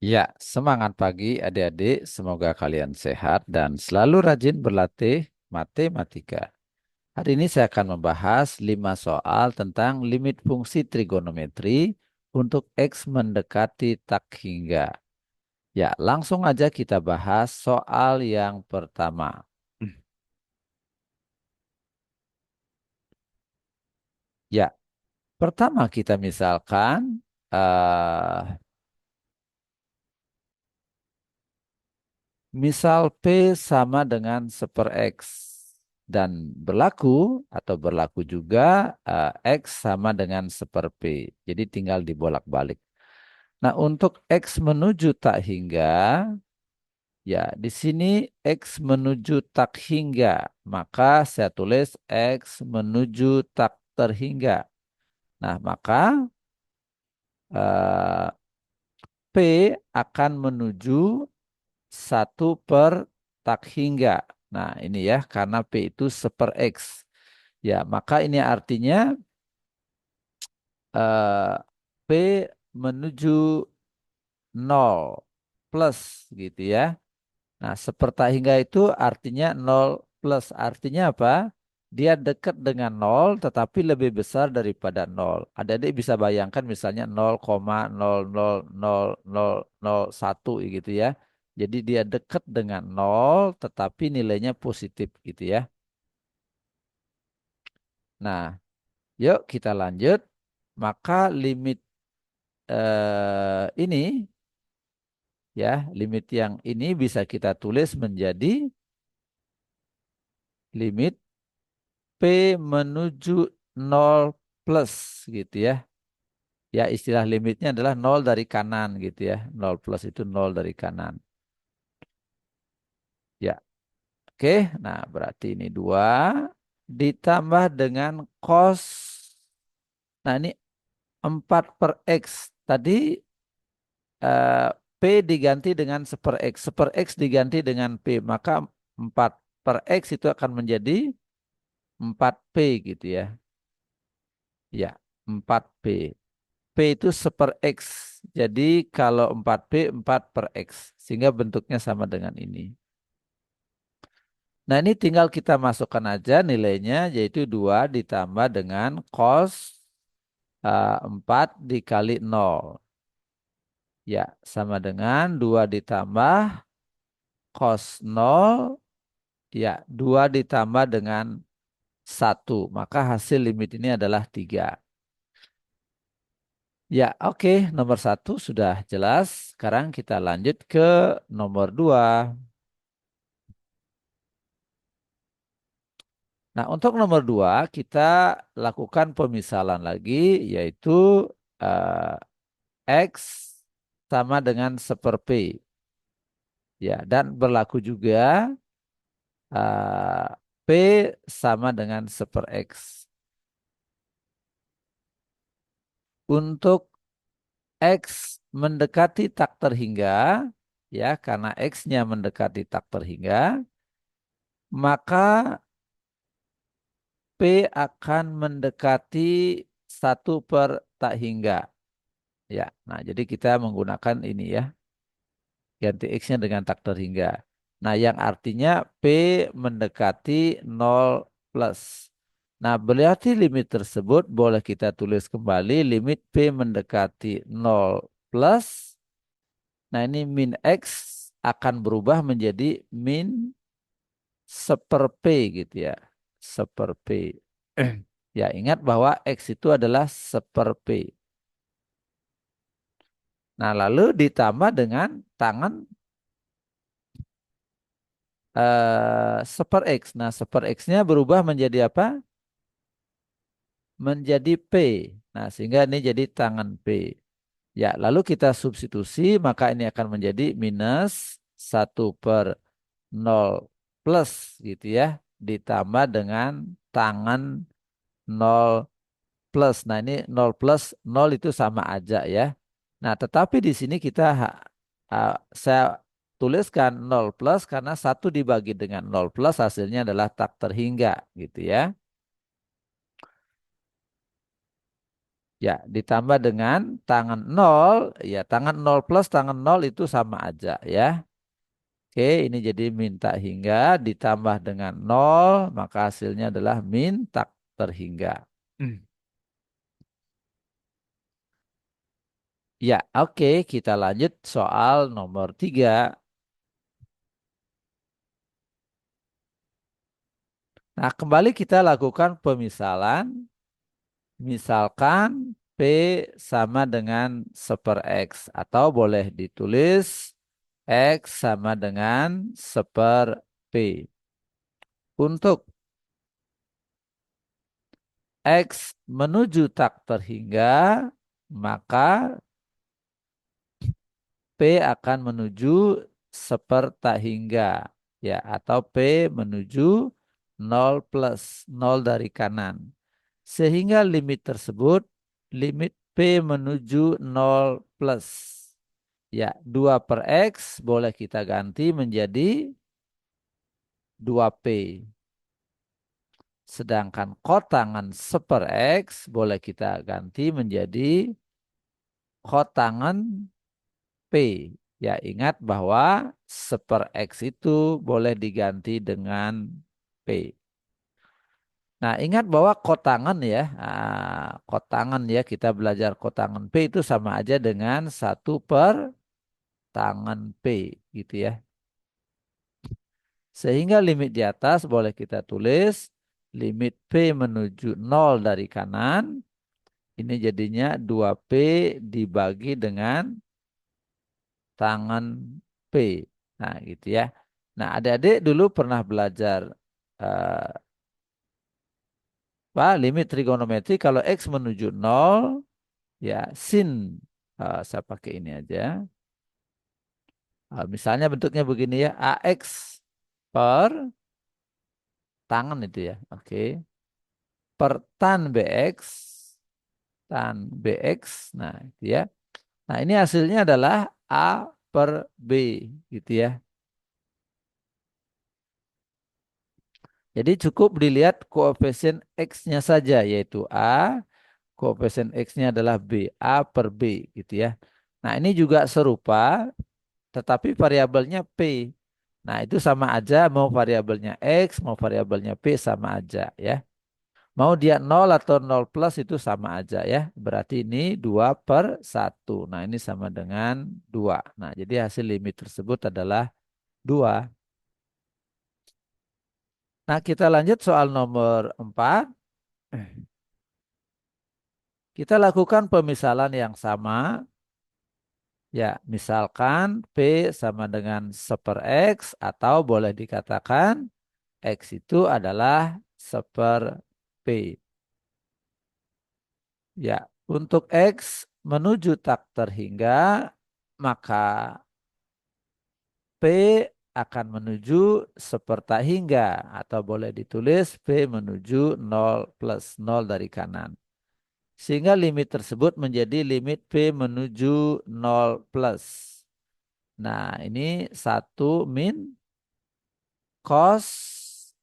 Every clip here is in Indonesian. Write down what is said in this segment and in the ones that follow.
Ya, semangat pagi adik-adik. Semoga kalian sehat dan selalu rajin berlatih matematika. Hari ini saya akan membahas 5 soal tentang limit fungsi trigonometri untuk X mendekati tak hingga. Ya, langsung aja kita bahas soal yang pertama. Ya, pertama kita misalkan eh misal P sama dengan 1/X dan berlaku juga X sama dengan 1/P. Jadi tinggal dibolak-balik. Nah, untuk X menuju tak hingga, ya di sini X menuju tak hingga, maka saya tulis X menuju tak terhingga. Nah, maka eh, P akan menuju 1/, tak hingga. Nah, ini ya, karena P itu 1/X. Ya, maka ini artinya eh, P menuju 0 plus gitu ya. Nah, 1/tak hingga itu artinya 0 plus. Artinya apa? Dia dekat dengan 0 tetapi lebih besar daripada 0. Adik-adik bisa bayangkan misalnya 0,0000001 gitu ya. Jadi dia dekat dengan 0 tetapi nilainya positif gitu ya. Nah, yuk kita lanjut. Maka limit ini ya, limit yang ini bisa kita tulis menjadi limit P menuju 0 plus gitu ya. Ya istilah limitnya adalah 0 dari kanan gitu ya. 0 plus itu 0 dari kanan. Ya, oke. Nah, berarti ini 2 ditambah dengan cos. Nah, ini 4/X. Tadi eh, P diganti dengan 1/X. 1/X diganti dengan P. Maka 4/X itu akan menjadi 4P gitu ya. Ya, 4P. P itu 1/X. Jadi kalau 4P 4/X. Sehingga bentuknya sama dengan ini. Nah ini tinggal kita masukkan aja nilainya yaitu 2 ditambah dengan cos 4 dikali 0. Ya sama dengan 2 ditambah cos 0. Ya 2 ditambah dengan 1. Maka hasil limit ini adalah 3. Ya oke, nomor 1 sudah jelas. Sekarang kita lanjut ke nomor 2. Nah, untuk nomor 2 kita lakukan pemisalan lagi, yaitu eh, X sama dengan 1/P. Ya, dan berlaku juga eh, P sama dengan 1/X. Untuk X mendekati tak terhingga, ya, karena X-nya mendekati tak terhingga, maka P akan mendekati 1/tak hingga. Ya, nah jadi kita menggunakan ini ya, ganti X-nya dengan tak terhingga. Nah, yang artinya P mendekati 0 plus. Nah, berarti limit tersebut boleh kita tulis kembali limit P mendekati 0 plus. Nah, ini min X akan berubah menjadi min 1/P gitu ya. 1/P. Ya, ingat bahwa X itu adalah 1/P. Nah, lalu ditambah dengan tangan 1/X. Nah, 1/X-nya berubah menjadi apa? Menjadi P. Nah, sehingga ini jadi tangan P. Ya, lalu kita substitusi, maka ini akan menjadi minus 1/0 plus gitu ya. Ditambah dengan tangan 0 plus. Nah, ini 0 plus 0 itu sama aja ya. Nah, tetapi di sini saya tuliskan 0 plus karena 1 dibagi dengan 0 plus hasilnya adalah tak terhingga gitu ya. Ya, ditambah dengan tangan nol, ya tangan nol plus tangan nol itu sama aja ya. Oke, ini jadi min tak hingga ditambah dengan nol, maka hasilnya adalah min tak terhingga. Ya, oke, kita lanjut soal nomor 3. Nah, kembali kita lakukan pemisalan. Misalkan P sama dengan 1/X atau boleh ditulis X sama dengan 1/P. Untuk X menuju tak terhingga, maka P akan menuju tak hingga. Ya, atau P menuju 0 plus 0 dari kanan. Sehingga limit tersebut, limit P menuju 0 plus. Ya, 2/X boleh kita ganti menjadi 2P. Sedangkan kotangan 1/X boleh kita ganti menjadi kotangan P. Ya, ingat bahwa 1/X itu boleh diganti dengan P. Nah, ingat bahwa kotangan ya, kotangan ya, kita belajar kotangan P itu sama aja dengan 1/tangan P gitu ya. Sehingga limit di atas boleh kita tulis limit P menuju 0 dari kanan. Ini jadinya 2P dibagi dengan tangan P. Nah gitu ya. Nah adik-adik dulu pernah belajar eh, limit trigonometri kalau X menuju 0 ya sin saya pakai ini aja. Misalnya bentuknya begini ya, AX per tangan itu ya. Oke. Per tan BX, tan BX. Nah, itu ya. Nah, ini hasilnya adalah A per B gitu ya. Jadi cukup dilihat koefisien X-nya saja yaitu A, koefisien X-nya adalah B, A per B gitu ya. Nah, ini juga serupa tetapi variabelnya P. Nah, itu sama aja mau variabelnya X, mau variabelnya P sama aja ya. Mau dia nol atau nol plus itu sama aja ya. Berarti ini 2/1. Nah ini sama dengan 2. Nah jadi hasil limit tersebut adalah 2. Nah kita lanjut soal nomor 4. Kita lakukan pemisalan yang sama. Ya misalkan P sama dengan 1/X atau boleh dikatakan X itu adalah 1/P. Ya, untuk X menuju tak terhingga, maka P akan menuju seperti hingga atau boleh ditulis P menuju 0 plus 0 dari kanan. Sehingga limit tersebut menjadi limit P menuju 0 plus. Nah, ini 1 min cos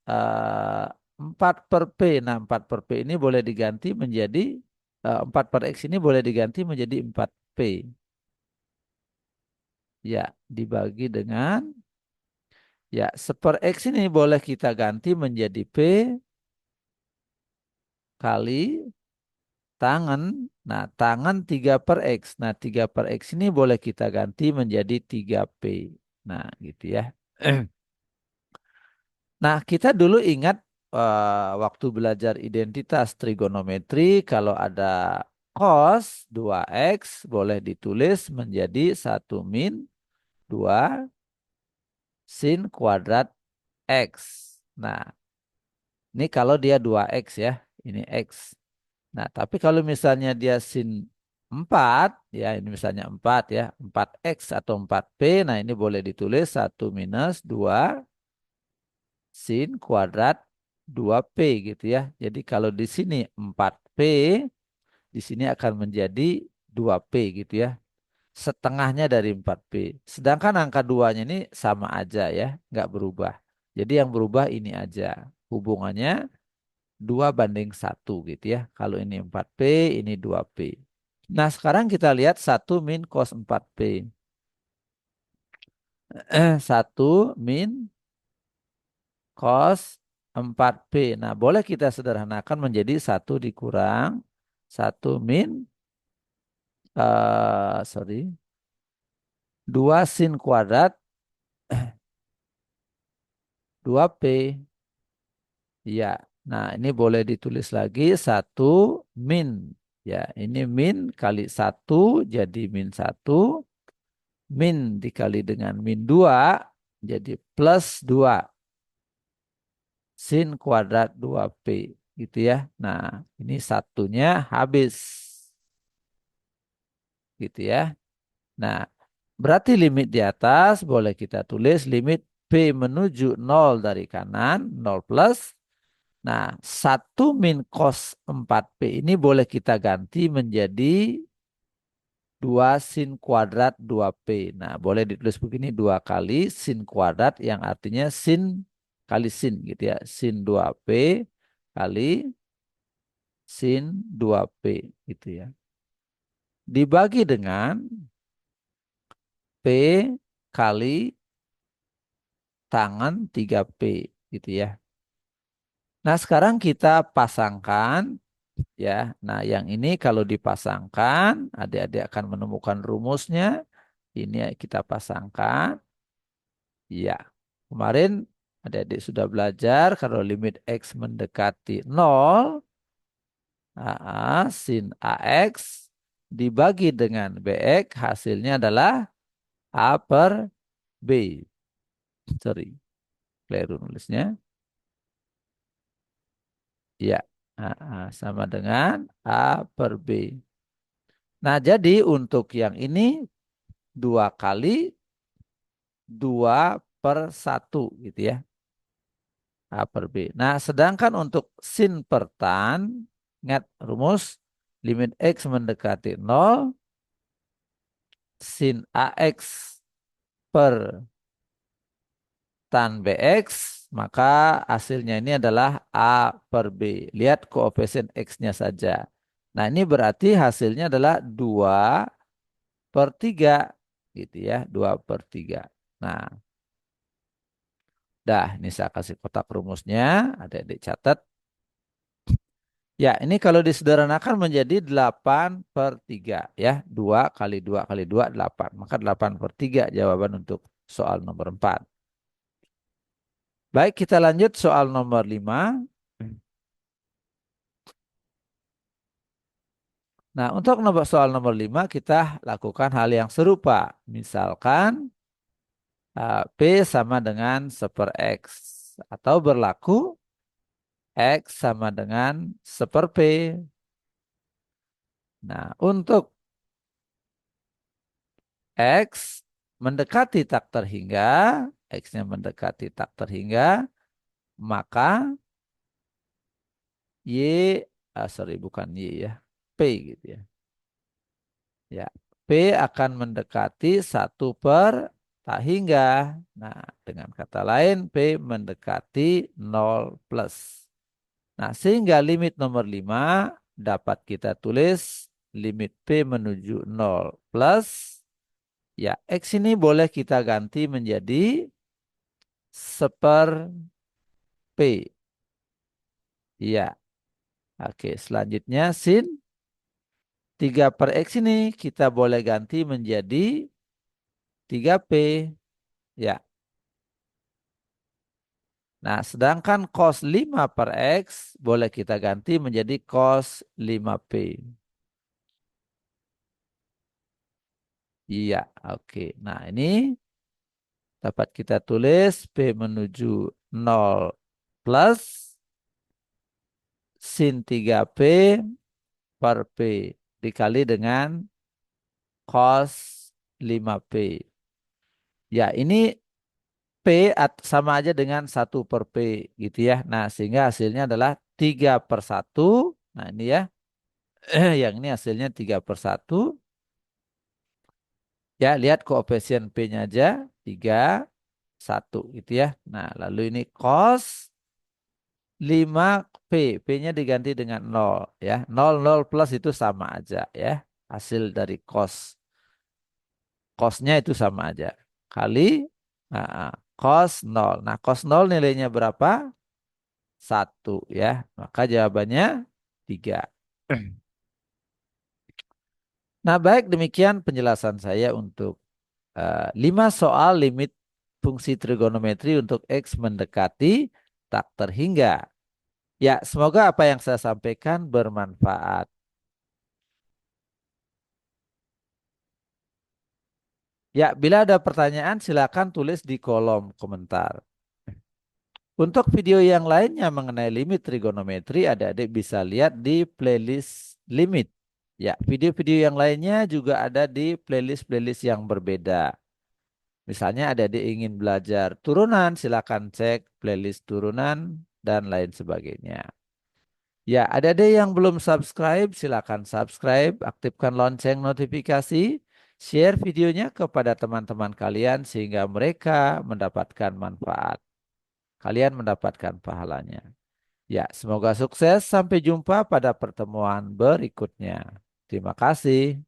eh, 4 per P. Nah, 4 per P ini boleh diganti menjadi 4 per X ini boleh diganti menjadi 4P. Ya, dibagi dengan ya 1/X ini boleh kita ganti menjadi P kali tangan. Nah, tangan 3/X. Nah, 3/X ini boleh kita ganti menjadi 3P. Nah, gitu ya. Nah, kita dulu ingat waktu belajar identitas trigonometri kalau ada cos 2X boleh ditulis menjadi 1 min 2 sin kuadrat X. Nah, ini kalau dia 2X ya, ini X. Nah, tapi kalau misalnya dia sin 4, ya ini misalnya 4 ya, 4X atau 4P, nah ini boleh ditulis 1 minus 2 sin kuadrat 2P gitu ya. Jadi kalau di sini 4P, di sini akan menjadi 2P gitu ya. Setengahnya dari 4P. Sedangkan angka 2-nya ini sama aja ya, nggak berubah. Jadi yang berubah ini aja. Hubungannya 2 banding 1 gitu ya. Kalau ini 4P, ini 2P. Nah, sekarang kita lihat 1 min cos 4P. 1 min cos 4P. Nah, boleh kita sederhanakan menjadi 1 dikurang 1 min, sorry, 2 sin kuadrat 2P. Ya, nah ini boleh ditulis lagi 1 min. Ya, ini min kali 1 jadi min 1. Min dikali dengan min 2 jadi plus 2 sin kuadrat 2P. Gitu ya. Nah, ini satunya habis. Gitu ya. Nah, berarti limit di atas boleh kita tulis limit P menuju 0 dari kanan, 0 plus. Nah, 1 min cos 4P ini boleh kita ganti menjadi 2 sin kuadrat 2P. Nah, boleh ditulis begini 2 kali sin kuadrat yang artinya sin kali sin gitu ya. Sin 2P kali sin 2P gitu ya. Dibagi dengan P kali tangan 3P gitu ya. Nah, sekarang kita pasangkan ya. Nah, yang ini kalau dipasangkan, adik-adik akan menemukan rumusnya. Ini kita pasangkan. Ya, kemarin adik-adik sudah belajar kalau limit X mendekati 0, sin AX dibagi dengan BX hasilnya adalah A per B. Sorry, keliru nulisnya. Ya, sama dengan A per B. Nah, jadi untuk yang ini 2 kali 2 per 1 gitu ya. A per B. Nah, sedangkan untuk sin per tan, ingat rumus limit X mendekati 0, sin AX per tan BX, maka hasilnya ini adalah A per B. Lihat koefisien X-nya saja. Nah, ini berarti hasilnya adalah 2/3 gitu ya, 2/3. Nah, dah ini saya kasih kotak rumusnya, adik-adik catat. Ya, ini kalau disederhanakan menjadi 8/3 ya. 2 kali 2 kali 2 8. Maka 8/3 jawaban untuk soal nomor 4. Baik, kita lanjut soal nomor 5. Nah, untuk soal nomor 5 kita lakukan hal yang serupa. Misalkan P sama dengan 1/X. Atau berlaku X sama dengan 1/P. Nah, untuk X mendekati tak terhingga, X-nya mendekati tak terhingga, maka Y, sorry bukan Y ya, P gitu ya. Ya, P akan mendekati 1 per tak hingga. Nah, dengan kata lain P mendekati 0 plus. Nah, sehingga limit nomor 5 dapat kita tulis limit P menuju 0 plus. Ya, X ini boleh kita ganti menjadi 1/P. Iya. Oke, selanjutnya sin 3/X ini kita boleh ganti menjadi 3P. Ya. Nah, sedangkan cos 5/X boleh kita ganti menjadi cos 5P. Iya, oke. Nah, ini dapat kita tulis P menuju 0 plus sin 3P per P dikali dengan cos 5P. Ya, ini P sama aja dengan 1/P gitu ya. Nah, sehingga hasilnya adalah 3/1. Nah, ini ya. Yang ini hasilnya 3/1. Ya, lihat koefisien P-nya aja. 3/1 gitu ya. Nah, lalu ini cos 5 P. P-nya diganti dengan nol ya. Nol nol plus itu sama aja ya. Hasil dari cos. Cosnya itu sama aja. Kali cos nol. Nah, cos nol nilainya berapa? Satu ya. Maka jawabannya 3. Nah, baik demikian penjelasan saya untuk 5 soal limit fungsi trigonometri untuk X mendekati tak terhingga. Ya, semoga apa yang saya sampaikan bermanfaat. Ya, bila ada pertanyaan silakan tulis di kolom komentar. Untuk video yang lainnya mengenai limit trigonometri, adik-adik bisa lihat di playlist limit. Ya, video-video yang lainnya juga ada di playlist-playlist yang berbeda. Misalnya adik-adik ingin belajar turunan, silakan cek playlist turunan dan lain sebagainya. Ya, adik-adik yang belum subscribe, silakan subscribe, aktifkan lonceng notifikasi, share videonya kepada teman-teman kalian sehingga mereka mendapatkan manfaat. Kalian mendapatkan pahalanya. Ya, semoga sukses. Sampai jumpa pada pertemuan berikutnya. Terima kasih.